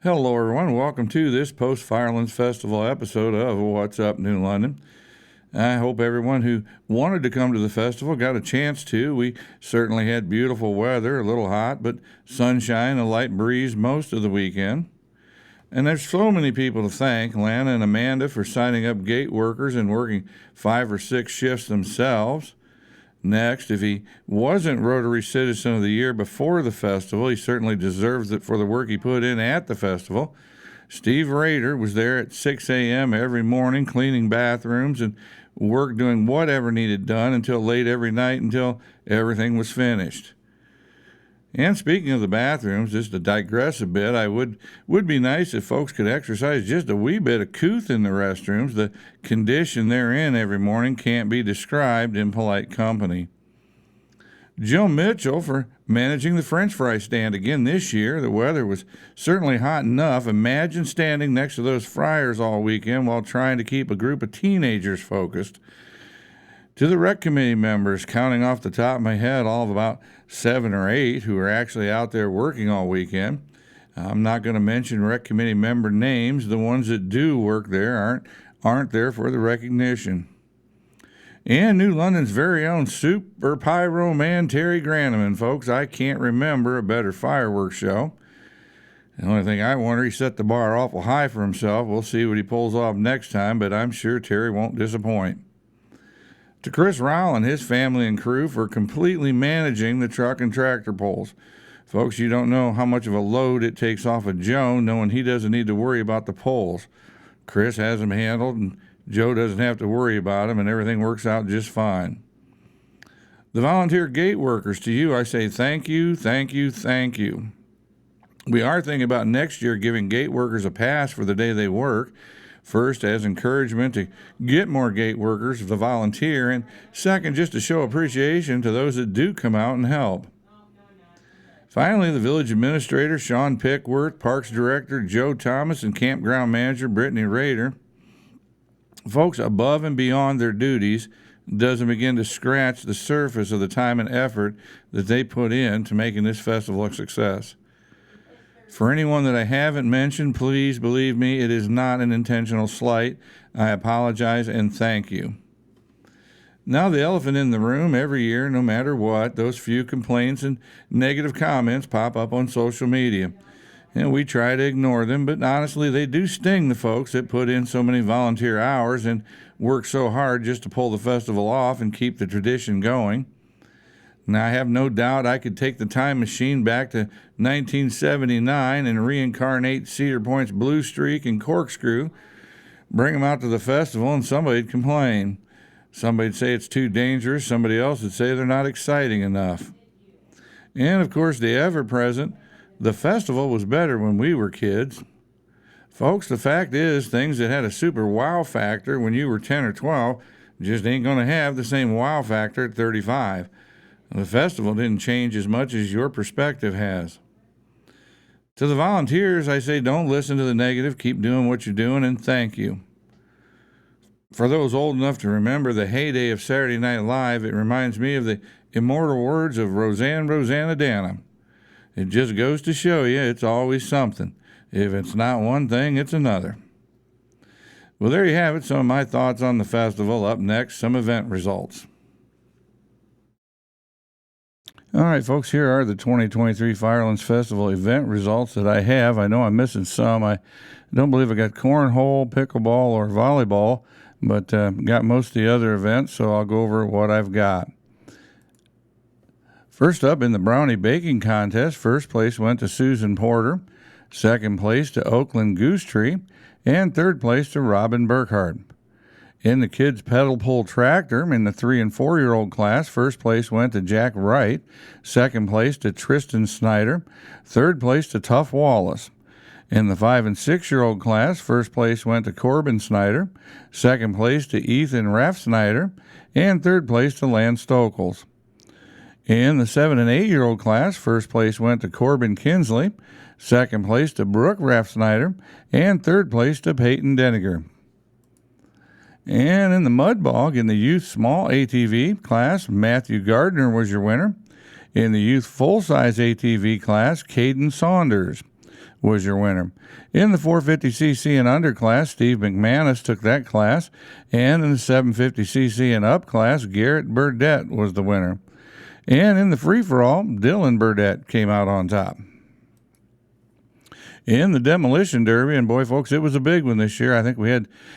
Hello, everyone. Welcome to this post Firelands Festival episode of What's Up New London. I hope everyone who wanted to come to the festival got a chance to. We certainly had beautiful weather, a little hot, but sunshine, a light breeze most of the weekend. And there's so many people to thank, Lana and Amanda, for signing up gate workers and working 5 or 6 shifts themselves. Next, if he wasn't Rotary Citizen of the Year before the festival, he certainly deserves it for the work he put in at the festival. Steve Rader was there at 6 a.m. every morning cleaning bathrooms and work doing whatever needed done until late every night until everything was finished. And speaking of the bathrooms, just to digress a bit, I would be nice if folks could exercise just a wee bit of couth in the restrooms. The condition they're in every morning can't be described in polite company. Jill Mitchell for managing the French fry stand again this year. The weather was certainly hot enough. Imagine standing next to those fryers all weekend while trying to keep a group of teenagers focused. To the rec committee members, counting off the top of my head, all of about 7 or 8 who are actually out there working all weekend. I'm not going to mention rec committee member names. The ones that do work there aren't there for the recognition. And New London's very own super pyro man, Terry Granneman. Folks, I can't remember a better fireworks show. The only thing I wonder, he set the bar awful high for himself. We'll see what he pulls off next time, but I'm sure Terry won't disappoint. To Chris Rowell and his family and crew for completely managing the truck and tractor pulls. Folks, you don't know how much of a load it takes off of Joe knowing he doesn't need to worry about the poles. Chris has them handled, and Joe doesn't have to worry about them, and everything works out just fine. The volunteer gate workers, to you, I say thank you, thank you, thank you. We are thinking about next year giving gate workers a pass for the day they work. First, as encouragement to get more gate workers to volunteer, and second, just to show appreciation to those that do come out and help. Finally, the village administrator, Sean Pickworth, Parks Director, Joe Thomas, and Campground Manager, Brittany Rader. Folks, above and beyond their duties, doesn't begin to scratch the surface of the time and effort that they put in to making this festival a success. For anyone that I haven't mentioned, please believe me, it is not an intentional slight. I apologize and thank you. Now, the elephant in the room, every year, no matter what, those few complaints and negative comments pop up on social media. And we try to ignore them, but honestly, they do sting the folks that put in so many volunteer hours and work so hard just to pull the festival off and keep the tradition going. Now, I have no doubt I could take the time machine back to 1979 and reincarnate Cedar Point's Blue Streak and Corkscrew, bring them out to the festival, and somebody'd complain. Somebody'd say it's too dangerous. Somebody else would say they're not exciting enough. And, of course, the ever-present, the festival was better when we were kids. Folks, the fact is, things that had a super wow factor when you were 10 or 12 just ain't going to have the same wow factor at 35. The festival didn't change as much as your perspective has. To the volunteers, I say don't listen to the negative, keep doing what you're doing, and thank you. For those old enough to remember the heyday of Saturday Night Live, it reminds me of the immortal words of Rosanna Dana. It just goes to show you it's always something. If it's not one thing, it's another. Well, there you have it, some of my thoughts on the festival. Up next, some event results. All right, folks, here are the 2023 Firelands Festival event results that I have. I know I'm missing some. I don't believe I got cornhole, pickleball, or volleyball, but got most of the other events, so I'll go over what I've got. First up in the brownie baking contest, first place went to Susan Porter, second place to Oakland Goose Tree, and third place to Robin Burkhart. In the kids' pedal pull tractor in the 3 and 4-year-old class, first place went to Jack Wright, second place to Tristan Snyder, third place to Tuff Wallace. In the 5 and 6-year-old class, first place went to Corbin Snyder, second place to Ethan Raff Snyder, and third place to Lance Stokels. In the 7 and 8-year-old class, first place went to Corbin Kinsley, second place to Brooke Raff Snyder, and third place to Peyton Deniger. And in the mud bog in the youth small ATV class, Matthew Gardner was your winner. In the youth full-size ATV class, Caden Saunders. was your winner. In the 450cc and under class, Steve McManus took that class, and in the 750cc and up class, Garrett Burdett was the winner. And in the free-for-all, Dylan Burdett came out on top. In the demolition derby, and boy, folks, it was a big one this year. I think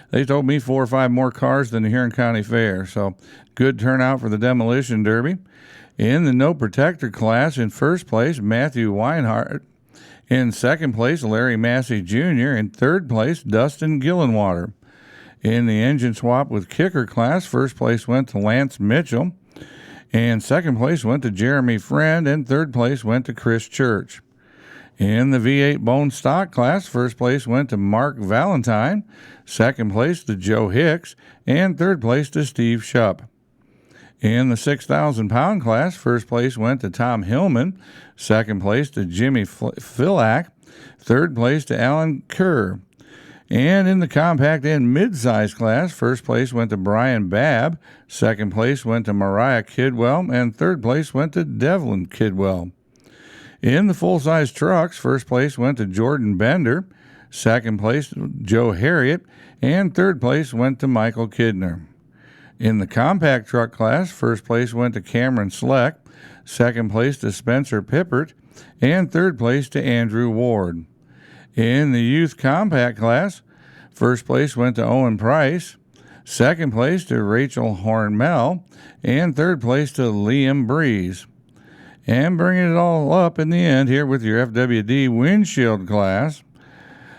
they told me 4 or 5 more cars than the Huron County Fair. So good turnout for the demolition derby. In the no protector class, in first place, Matthew Weinhardt. In second place, Larry Massey Jr. In third place, Dustin Gillenwater. In the engine swap with kicker class, first place went to Lance Mitchell. And second place went to Jeremy Friend. And third place went to Chris Church. In the V8 bone stock class, first place went to Mark Valentine, second place to Joe Hicks, and third place to Steve Shupp. In the 6,000-pound class, first place went to Tom Hillman, second place to Jimmy Fillack, third place to Alan Kerr. And in the compact and mid-size class, first place went to Brian Babb, second place went to Mariah Kidwell, and third place went to Devlin Kidwell. In the full-size trucks, first place went to Jordan Bender, second place Joe Harriet, and third place went to Michael Kidner. In the compact truck class, first place went to Cameron Sleck, second place to Spencer Pippert, and third place to Andrew Ward. In the youth compact class, first place went to Owen Price, second place to Rachel Hornmel, and third place to Liam Breeze. And bringing it all up in the end here with your FWD windshield class.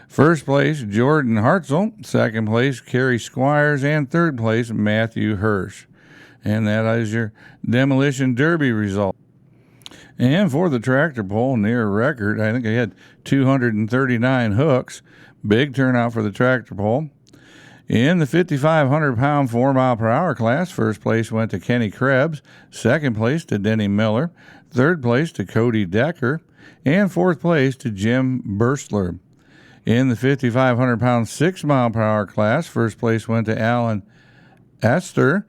First place, Jordan Hartzell. Second place, Kerry Squires. And third place, Matthew Hirsch. And that is your demolition derby result. And for the tractor pull, near record, I think I had 239 hooks. Big turnout for the tractor pull. In the 5,500-pound 4-mile-per-hour class, first place went to Kenny Krebs. Second place to Denny Miller. Third place to Cody Decker, and fourth place to Jim Burstler. In the 5,500-pound 6-mile-per-hour class, first place went to Alan Astor,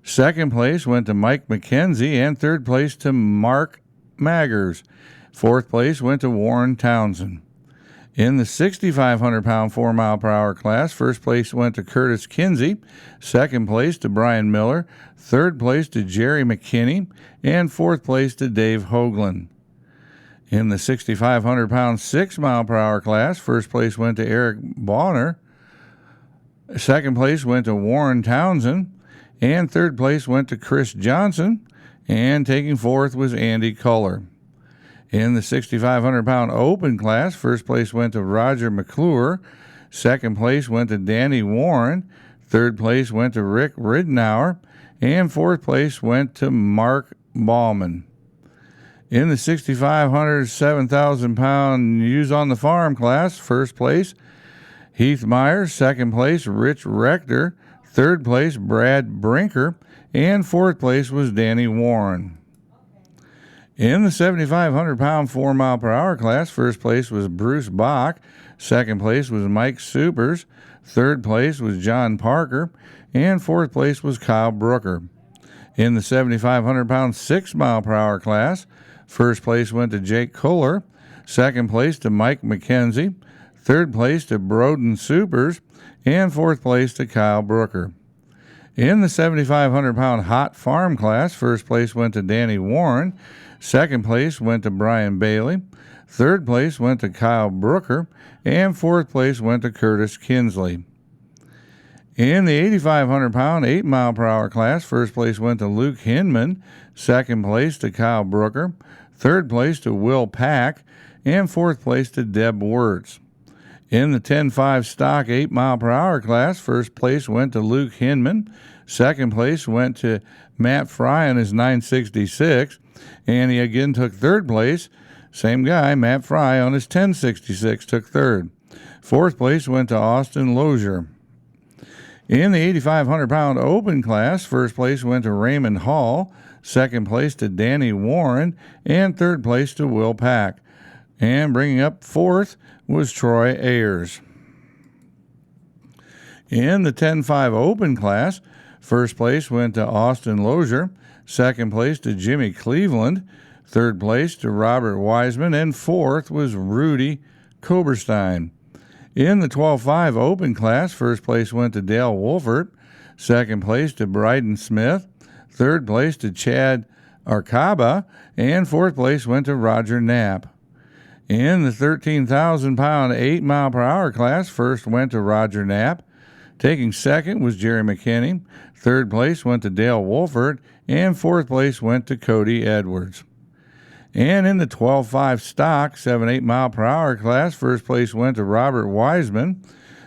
second place went to Mike McKenzie, and third place to Mark Maggers. Fourth place went to Warren Townsend. In the 6,500-pound 4-mile-per-hour class, first place went to Curtis Kinsey, second place to Brian Miller, third place to Jerry McKinney, and fourth place to Dave Hoagland. In the 6,500-pound 6-mile-per-hour class, first place went to Eric Bonner, second place went to Warren Townsend, and third place went to Chris Johnson, and taking fourth was Andy Culler. In the 6,500-pound open class, first place went to Roger McClure, second place went to Danny Warren, third place went to Rick Ridenour, and fourth place went to Mark Ballman. In the 6,500 7,000-pound use on the farm class, first place Heath Myers, second place Rich Rector, third place Brad Brinker, and fourth place was Danny Warren. In the 7,500-pound 4-mile-per-hour class, first place was Bruce Bach, second place was Mike Supers, third place was John Parker, and fourth place was Kyle Brooker. In the 7,500-pound 6-mile-per-hour class, first place went to Jake Kohler, second place to Mike McKenzie, third place to Broden Supers, and fourth place to Kyle Brooker. In the 7,500-pound hot farm class, first place went to Danny Warren, second place went to Brian Bailey, third place went to Kyle Brooker, and fourth place went to Curtis Kinsley. In the 8,500-pound 8-mile-per-hour class, first place went to Luke Hinman, second place to Kyle Brooker, third place to Will Pack, and fourth place to Deb Wirtz. In the 10.5 stock 8-mile-per-hour class, first place went to Luke Hinman, second place went to Matt Fry on his 966, and he again took third place. Same guy, Matt Fry, on his 1066 took third. Fourth place went to Austin Lozier. In the 8,500-pound open class, first place went to Raymond Hall, second place to Danny Warren, and third place to Will Pack. And bringing up fourth was Troy Ayers. In the 10.5 open class, first place went to Austin Lozier, second place to Jimmy Cleveland, third place to Robert Wiseman, and fourth was Rudy Koberstein. In the 12.5 open class, first place went to Dale Wolfert, second place to Bryden Smith, third place to Chad Arcaba, and fourth place went to Roger Knapp. In the 13,000-pound 8-mile-per-hour class, first went to Roger Knapp. Taking second was Jerry McKinney. Third place went to Dale Wolfert, and fourth place went to Cody Edwards. And in the 12.5 stock 7-8-mile-per-hour class, first place went to Robert Wiseman.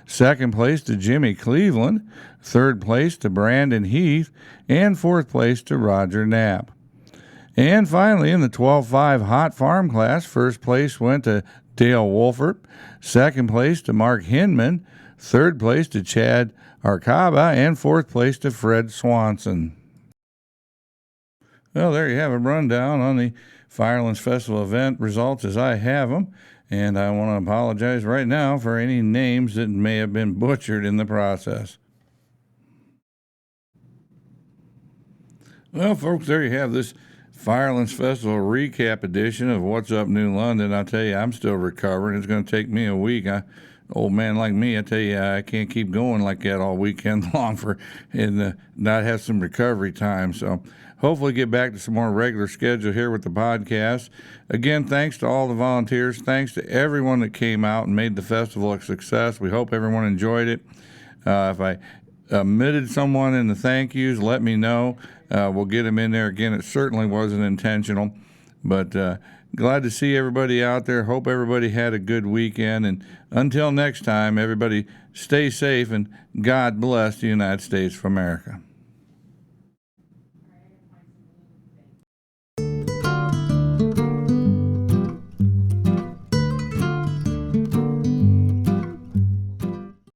Second place to Jimmy Cleveland. Third place to Brandon Heath, and fourth place to Roger Knapp. And finally, in the 12.5 hot farm class, first place went to Dale Wolfert, second place to Mark Hinman, third place to Chad Arcaba, and fourth place to Fred Swanson. Well, there you have a rundown on the Firelands Festival event results as I have them, and I want to apologize right now for any names that may have been butchered in the process. Well, folks, there you have this Firelands Festival recap edition of What's Up New London. I tell you, I'm still recovering. It's going to take me a week. Old man like me, I tell you, I can't keep going like that all weekend long and not have some recovery time. So hopefully get back to some more regular schedule here with the podcast. Again, thanks to all the volunteers. Thanks to everyone that came out and made the festival a success. We hope everyone enjoyed it. If I omitted someone in the thank yous, let me know. We'll get them in there. Again, it certainly wasn't intentional, but glad to see everybody out there. Hope everybody had a good weekend. And until next time, everybody stay safe and God bless the United States of America.